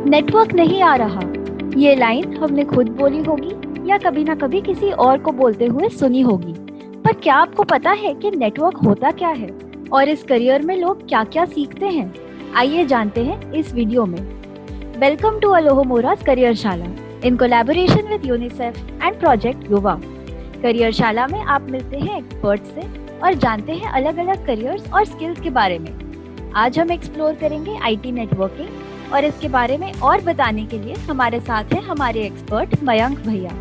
Network नहीं आ रहा, ये लाइन हमने खुद बोली होगी या कभी ना कभी किसी और को बोलते हुए सुनी होगी। पर क्या आपको पता है कि नेटवर्क होता क्या है और इस करियर में लोग क्या क्या सीखते हैं? आइए जानते हैं इस वीडियो में। वेलकम टू अलोहोमोरा's करियर शाला in collaboration with UNICEF and project युवा। करियर शाला में आप मिलते हैं एक्सपर्ट से और जानते हैं अलग अलग करियर्स और स्किल्स के बारे में। आज हम एक्सप्लोर करेंगे आईटी नेटवर्किंग और इसके बारे में और बताने के लिए हमारे साथ हैं हमारे एक्सपर्ट मयंक भैया,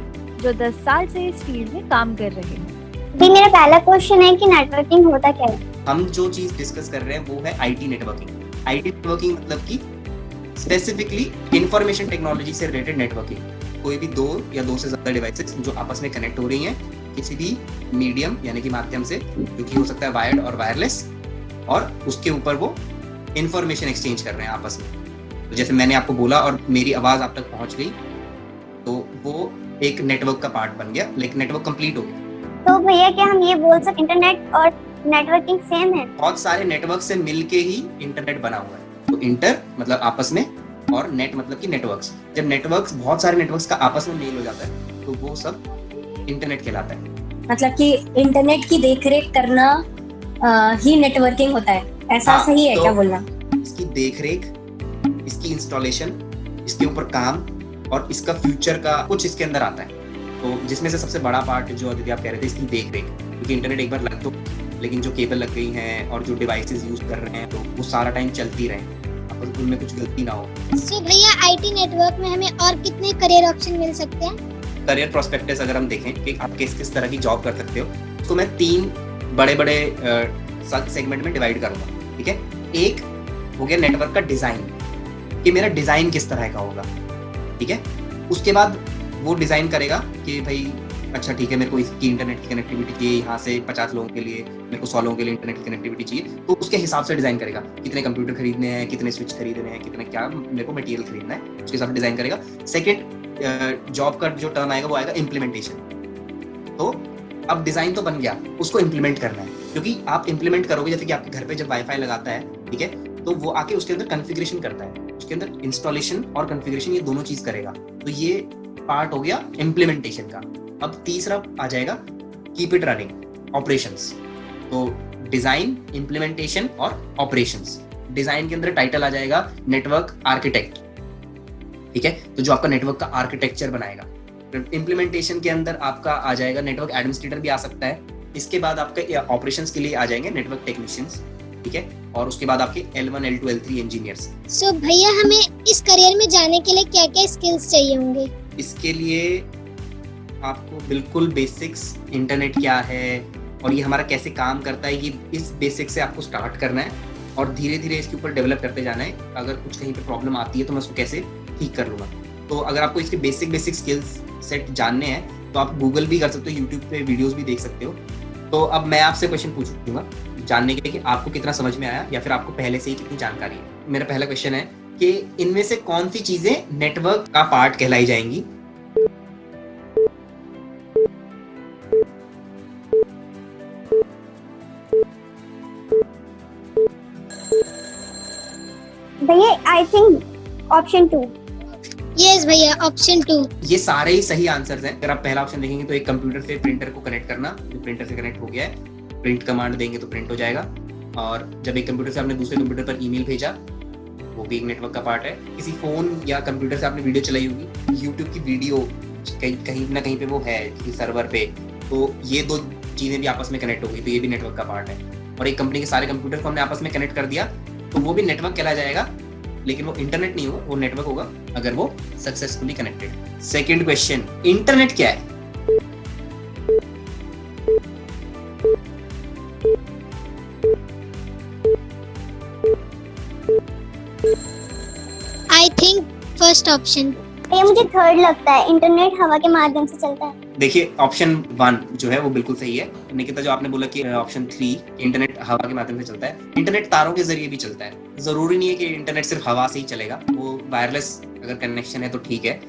जो 10 साल से इस फील्ड में काम कर रहे हैं। जी, मेरा पहला क्वेश्चन है कि नेटवर्किंग होता क्या है? हम जो चीज डिस्कस कर रहे हैं वो है आईटी नेटवर्किंग। आईटी नेटवर्किंग मतलब कि स्पेसिफिकली इंफॉर्मेशन टेक्नोलॉजी से रिलेटेड नेटवर्किंग। कोई भी दो या दो से ज्यादा डिवाइसेस जो आपस में कनेक्ट हो रही हैं किसी भी मीडियम यानी कि माध्यम से, जो कि हो सकता है वायर्ड और वायरलेस, और उसके ऊपर वो इंफॉर्मेशन एक्सचेंज कर रहे हैं आपस में। तो जैसे मैंने आपको बोला और मेरी आवाज आप तक पहुंच गई तो वो एक नेटवर्क का पार्ट बन गया, लेकिन नेटवर्क कंप्लीट हो गया। तो भैया क्या हम ये बोल सकते इंटरनेट और नेटवर्किंग सेम है? बहुत सारे नेटवर्क से मिलके ही इंटरनेट बना हुआ है। तो इंटर मतलब आपस में और नेट मतलब कि नेटवर्क्स। जब नेटवर्क्स बहुत सारे नेटवर्क्स का आपस में मेल हो जाता है तो वो सब इंटरनेट कहलाता है। मतलब कि इंटरनेट की देखरेख करना ही नेटवर्किंग होता है, ऐसा सही है? तो क्या बोलना? इसकी देखरेख, इसकी इंस्टॉलेशन, इसके ऊपर काम और इसका फ्यूचर का कुछ इसके अंदर आता है। तो जिसमें से सबसे बड़ा पार्ट जो अदिति आप कह रहे थे, इसकी देखरेख, क्योंकि इंटरनेट एक बार लग तो, लेकिन जो केबल लग गई हैं और जो डिवाइसेस यूज कर रहे हैं तो वो सारा टाइम चलती रहे और उनमें कुछ गलती ना हो। सो भैया आईटी नेटवर्क में हमें और कितने करियर ऑप्शन मिल सकते हैं? करियर प्रोस्पेक्टस अगर हम देखें कि आप किस तरह की जॉब कर सकते हो, तो मैं 3 बड़े सेगमेंट में डिवाइड करूंगा। ठीक है, एक हो गया नेटवर्क का डिजाइन, कि मेरा डिजाइन किस तरह का होगा। ठीक है, उसके बाद वो डिजाइन करेगा कि भाई अच्छा ठीक है, मेरे को इसकी इंटरनेट की कनेक्टिविटी चाहिए, यहाँ से 50 लोगों के लिए, मेरे को 100 लोगों के लिए इंटरनेट की कनेक्टिविटी चाहिए, तो उसके हिसाब से डिजाइन करेगा। कितने कंप्यूटर खरीदने हैं, कितने स्विच खरीदने हैं, कितने क्या मेरे को मटेरियल खरीदना है, उसके हिसाब से डिजाइन करेगा। सेकेंड जॉब का जो टर्म आएगा वो आएगा इम्प्लीमेंटेशन। तो अब डिजाइन तो बन गया, उसको इम्प्लीमेंट करना है, क्योंकि आप इम्प्लीमेंट करोगे, जैसे कि आपके घर पे जब वाईफाई लगाता है, ठीक है, तो वो आके उसके अंदर कॉन्फ़िगरेशन करता है, उसके अंदर इंस्टॉलेशन और कॉन्फ़िगरेशन ये दोनों चीज करेगा। तो ये पार्ट हो गया इम्प्लीमेंटेशन का। अब तीसरा आ जाएगा कीप इट रनिंग, ऑपरेशंस। तो डिजाइन, इम्प्लीमेंटेशन और ऑपरेशंस। डिजाइन के अंदर टाइटल आ जाएगा नेटवर्क आर्किटेक्ट। ठीक है, तो जो आपका नेटवर्क का आर्किटेक्चर बनाएगा। इम्प्लीमेंटेशन के अंदर आपका आ जाएगा नेटवर्क एडमिनिस्ट्रेटर भी आ सकता है। इसके बाद आपके ऑपरेशंस के लिए आ जाएंगे नेटवर्क टेक्नीशियंस। ठीक है, और उसके बाद आपके L1, L2, L3 इंजीनियर्स। सो भैया हमें इस करियर में जाने के लिए क्या क्या स्किल्स चाहिए होंगे? इसके लिए आपको बिल्कुल बेसिक्स, इंटरनेट क्या है और ये हमारा कैसे काम करता है, ये इस बेसिक से आपको स्टार्ट करना है और धीरे धीरे इसके ऊपर डेवलप करते जाना है। अगर कुछ कहीं पे प्रॉब्लम आती है तो मैं उसको कैसे ठीक कर लूँगा। तो अगर आपको इसके बेसिक स्किल्स सेट जानने हैं तो आप गूगल भी कर सकते हो, यूट्यूब पे वीडियोस भी देख सकते हो। तो अब मैं आपसे क्वेश्चन पूछूंगा जानने के लिए कि आपको कितना समझ में आया या फिर आपको पहले से ही कितनी जानकारी है। मेरा पहला क्वेश्चन है कि इनमें से कौन सी चीजें नेटवर्क का पार्ट कहलाई जाएंगी? भैया आई थिंक ऑप्शन 2। यस भैया, ऑप्शन 2। ये सारे ही सही आंसर्स हैं। अगर आप पहला ऑप्शन देखेंगे तो एक कंप्यूटर से प्रिंटर को कनेक्ट करना, जो प्रिंटर से कनेक्ट हो गया है, प्रिंट कमांड देंगे तो प्रिंट हो जाएगा। और जब एक कंप्यूटर से आपने दूसरे कंप्यूटर पर ईमेल भेजा, वो भी एक नेटवर्क का पार्ट है। किसी फोन या कंप्यूटर से आपने वीडियो चलाई होगी, यूट्यूब की वीडियो कहीं ना कहीं पे वो है किसी सर्वर पे, तो ये 2 चीजें भी आपस में कनेक्ट हो गई, तो ये भी नेटवर्क का पार्ट है। और एक कंपनी के सारे कंप्यूटर को हमने आपस में कनेक्ट कर दिया तो वो भी नेटवर्क कहला जाएगा, लेकिन वो इंटरनेट नहीं होगा, वो नेटवर्क होगा अगर वो successfully connected. Second question, internet क्या है? I think first option. ये मुझे थर्ड लगता है, इंटरनेट हवा के माध्यम से चलता है। देखिए ऑप्शन 1 जो है वो बिल्कुल सही है। निकिता, जो आपने बोला कि ऑप्शन 3 इंटरनेट हवा के माध्यम से चलता है, इंटरनेट तारों के जरिए भी चलता है। जरूरी नहीं है कि इंटरनेट सिर्फ हवा से ही चलेगा, वो वायरलेस अगर कनेक्शन है तो ठीक है।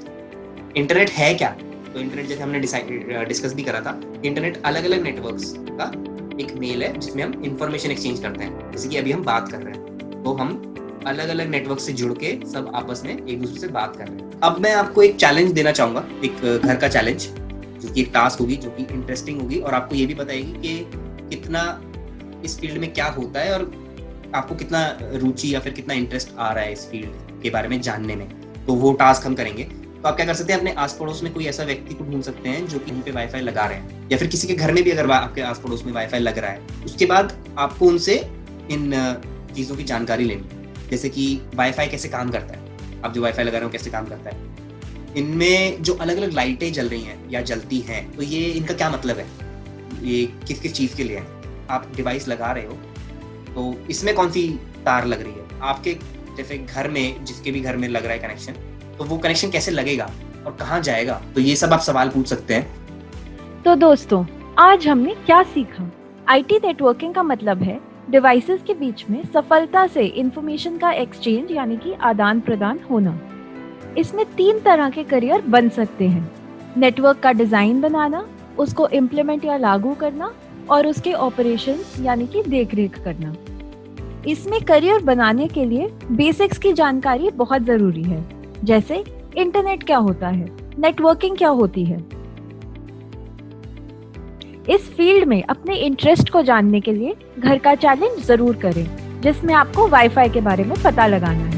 इंटरनेट है क्या? तो इंटरनेट जैसे हमने डिस्कस भी करा था, इंटरनेट अलग अलग नेटवर्क्स का एक मेल है जिसमें हम इंफॉर्मेशन एक्सचेंज करते हैं, जैसे कि अभी हम बात कर रहे हैं। तो हम अलग अलग नेटवर्क से जुड़ के सब आपस में एक दूसरे से बात कर रहे हैं। अब मैं आपको एक चैलेंज देना चाहूंगा, एक घर का चैलेंज, जो कि एक टास्क होगी, जो कि इंटरेस्टिंग होगी और आपको ये भी बताएगी कि कितना इस फील्ड में क्या होता है और आपको कितना रुचि या फिर कितना इंटरेस्ट आ रहा है इस फील्ड के बारे में जानने में। तो वो टास्क हम करेंगे। तो आप क्या कर सकते हैं, अपने आस पड़ोस में कोई ऐसा व्यक्ति को ढूंढ सकते हैं जो कि यहीं पे वाईफाई लगा रहे हैं, या फिर किसी के घर में भी अगर आपके आस पड़ोस में वाईफाई लग रहा है, उसके बाद आपको उनसे इन चीज़ों की जानकारी लेनी है। जैसे कि वाईफाई कैसे काम करता है, आप जो वाईफाई लगा रहे हो कैसे काम करता है, इनमें जो अलग अलग लाइटें जल रही हैं या जलती हैं, तो ये इनका क्या मतलब है, ये किस किस चीज़ के लिए है। आप डिवाइस लगा रहे हो तो इसमें कौन सी तार लग रही है, आपके जैसे घर में जिसके भी घर में लग रहा है कनेक्शन, तो वो कनेक्शन कैसे लगेगा और कहाँ जाएगा, तो ये सब आप सवाल पूछ सकते हैं। तो दोस्तों, आज हमने क्या सीखा? आईटी नेटवर्किंग का मतलब है डिवाइसेस के बीच में सफलता से इंफॉर्मेशन का एक्सचेंज यानी कि आदान प्रदान होना। इसमें 3 तरह के करियर बन सकते हैं: नेटवर्क का डिजाइन बनाना, उसको इम्प्लीमेंट या लागू करना, और उसके ऑपरेशंस यानी कि देखरेख करना। इसमें करियर बनाने के लिए बेसिक्स की जानकारी बहुत जरूरी है, जैसे इंटरनेट क्या होता है, नेटवर्किंग क्या होती है। इस फील्ड में अपने इंटरेस्ट को जानने के लिए घर का चैलेंज जरूर करें, जिसमें आपको वाईफाई के बारे में पता लगाना है।